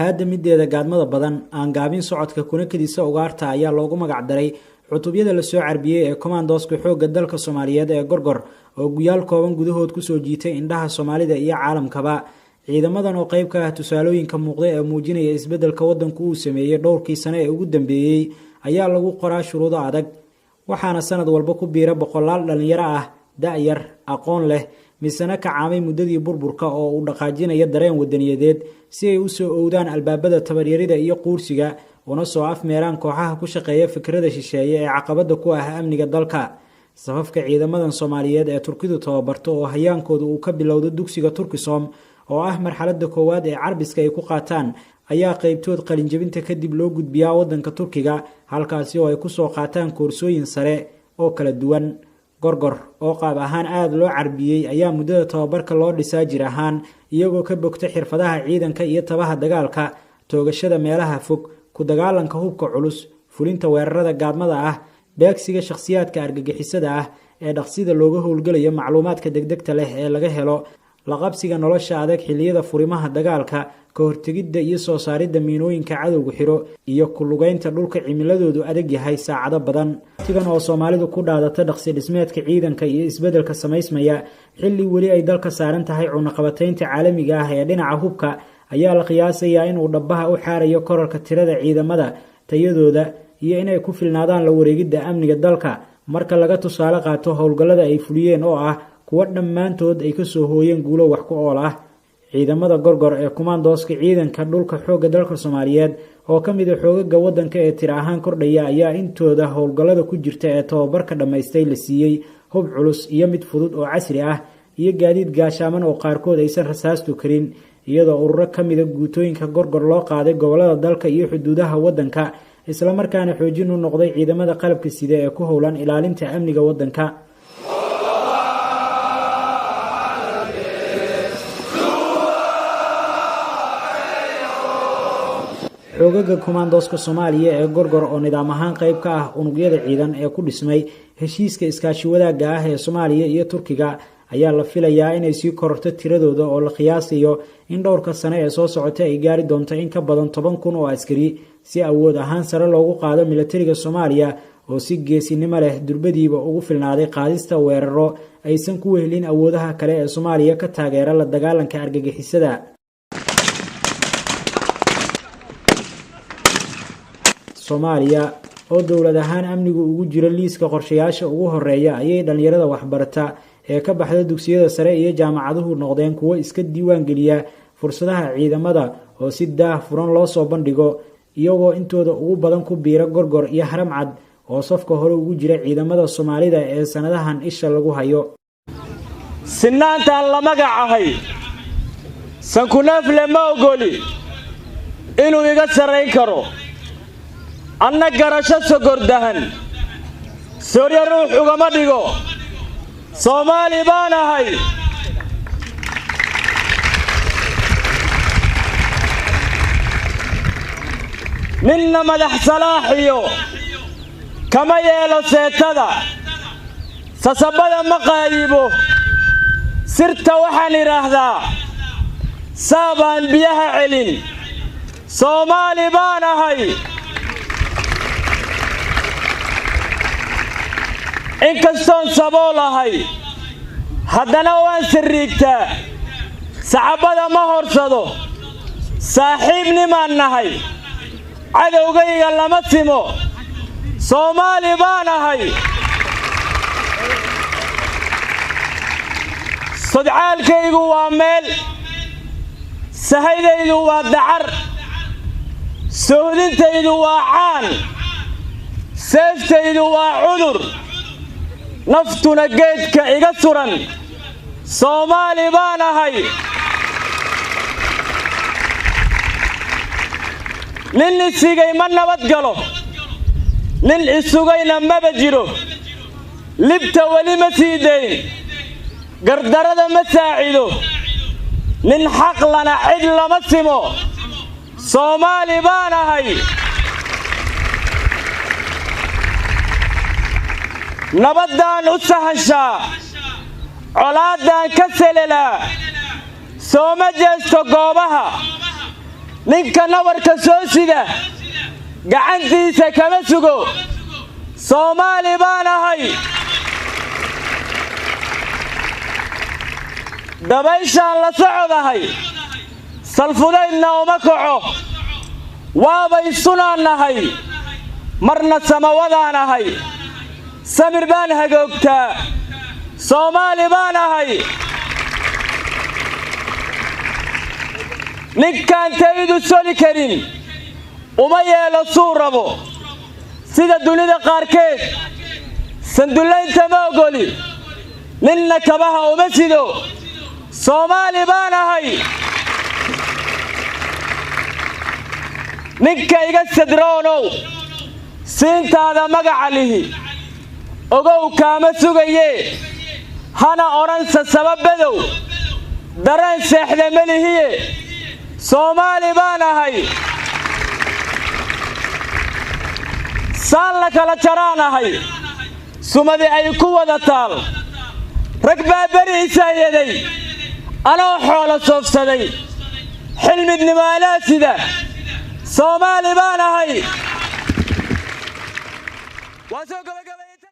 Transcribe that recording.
haada mideeda gaadmada badan aan gaabin socodka kuna kadisa ugaarta ayaa loogu magac daray cutubyada la soo carbiyay ee commandoska xoogga dalka Soomaaliyeed ee Gorgor oo guyaal kooban gudahood ku soo jiitay indhaha Soomaalida iyo caalamkaba ciidamadan oo qayb ka ah tusaalooyinka muuqda ee muujinaya isbedelka wadanku uu sameeyay dhowrkii sano ee ugu dambeeyay ayaa lagu qoraa shuruudo adag waxaana sanad walba ku biira boqolaal dhalinyaro ah da'yar aqoon leh misana ka caamay muddadii burburka oo uu dhaqaajinaya dareen wadaniyadeed si ay u soo oowdaan albaabada tabaryarida iyo quursiga una soo afmeeraan kooxaha ku shaqeeya fikrada shisheeye ee caqabada ku ah amniga dalka safafka ciidamadan Soomaaliyeed ee Turkidu tababarto oo hayaankoodu uu ka bilowdo dugsiga Turkisom oo ah marxaladda koowaad ee carbiska ay ku qaataan ayaa qaybtood qalin jabinta kadib loo gudbiyaa wadanka Turkiga halkaas oo ay ku soo qaataan koorsooyin sare oo kala duwan Gorgor oo qaab ahaan aad loo carbiyay ayaa muddada tababarka loo dhisaa jir ahaan iyagoo ka bogta xirfadaha ciidanka iyo tabaha dagaalka toogashada meelaha fog ku dagaalanka hubka culus fulinta weerarada gaadmada ah beegsiga shakhsiyaadka argagixisada ah ee dhaqsida looga howlgalayo macluumaadka degdegta leh ee laga helo la qabsiga nolosha adag xilliyada furimaha dagaalka ka hortagidda iyo soo saaridda miinooyinka cadowga xiro iyo ku lugaynta dhulka cimiladoodu adag yahay saacado badan tigan oo Soomaalidu ku dhaadata dhaqsi dhismeedka ciidanka iyo isbedelka samaysmaya xilli wali ay dalka saaran tahay cunaqabataynta caalamiga ah ee dhinaca hubka ayaa la qiyaasayaa in uu dhabaha u xaarayo korarka tirada ciidamada tayadooda iyo inay ku filnaadaan la wareegidda amniga dalka marka laga tusaale qaato howlgallada ay fuliyeen oo ah kuwa dhammaantood ay ka soo hooyeen guulo wax ku ool ah ciidamada Gorgor ee commandoska ciidanka dhulka xoogga dalka Soomaaliyeed oo ka mid ah xoogagga wadanka ee tir ahaan kordhaya ayaa intooda howlgallada ku jirta ee tababarka dhameystay la siiyay hub culus iyo mid fudud oo casri ah iyo gaadiid gaashaaman oo qaarkood aysan rasaastu karin iyadoo ururo ka mid ah guutooyinka Gorgor loo qaaday gobolada dalka iyo xuduudaha wadanka isla markaana xoojin u noqday ciidamada qalabka sida ee ku howlan ilaalinta amniga wadanka xoogagga commandoska Soomaaliya ee Gorgor oo nidaam ahaan qayb ka ah unugyada ciidan ee ku dhismay heshiiska iskaashi wadaagga ah ee Soomaaliya iyo Turkiga ayaa la filayaa inay sii kororto tiradooda oo la qiyaasayo in dhowrka sano ee soo socota ay gaari doonto in ka badan 10,000 oo askari si awood ahaan sare loogu qaado militariga Soomaaliya oo si geesinimo leh durbadiiba ugu filnaaday qaadista weeraro aysan ku wehelin awoodaha kale ee Soomaaliya ka taageera la dagaalanka argagixisada Soomaaliya oo dawlad ahaan amnigu ugu jira liiska qorshayaasha ugu horeeya ayay dhalinyarada waxbarata ee ka baxda dugsiyada sare iyo jaamacaduhu noqdeen kuwa iska diiwaan geliya fursadaha ciidamada oo si daahfuran loo soo bandhigo iyagoo intooda ugu badan ku biira Gorgor iyo Haramcad oo safka hore ugu jira ciidamada Soomaalida ee sanadahan isha lagu hayo sinaanta la magacahay sankunaafle ma ogoli inuu iga sareyn karo anna garasho sogordahan sooriya ruux ugama dhigo Soomaali baan ahay ninna madax salaaxiyo kama yeelo seetada sasabada ma qaadibo sirta waxaan iraahdaa saabaan biyaha celin Soomaali baan ahay inkastoon sabool ahay haddana waan sirriigtaa saxaabada ma horsado saaxiibnimaan nahay cadowgayga lama simo Soomaali baan ahay sodcaalkaygu waa meel sahaydaydu waa dacar sohdintaydu waa caan seeftaydu waa cudur naftuna geedka iga suran Soomaali baan ahay nin isigay ma nabad galo nin isugayna maba jiro libta wali ma siidayn gardarada ma saacido nin xaq lana cid lama simo Soomaali baan ahay nabadaan u sahashaa colaadaan ka selelaa sooma jeesto goobaha ninka nabarka soo sida gacantiisa kama sugo Soomaali baan ahay dabayshaan la socdahay salfudaydna uma kaco waabay sunaanahay marna samawadaanahay samir baan hagoogtaa Soomaali baan ahay ninkaan taydu soli karin uma yeelo suu rabo sida dunida qaarkeed sandullaynta ma ogoli ninna kabaha uma sido Soomaali baan ahay ninka iga sadroonow siintaada magaca lihi ogow kaama sugaye hana odhansa sababadow dareen seexda ma lihiye Soomaali baan ahay saan la kala jaraanahay sumadi ay ku wada taal rag baa beri isaayaday anoo xoolo soofsaday xilmidnimo alaa sida Soomaali baan ahay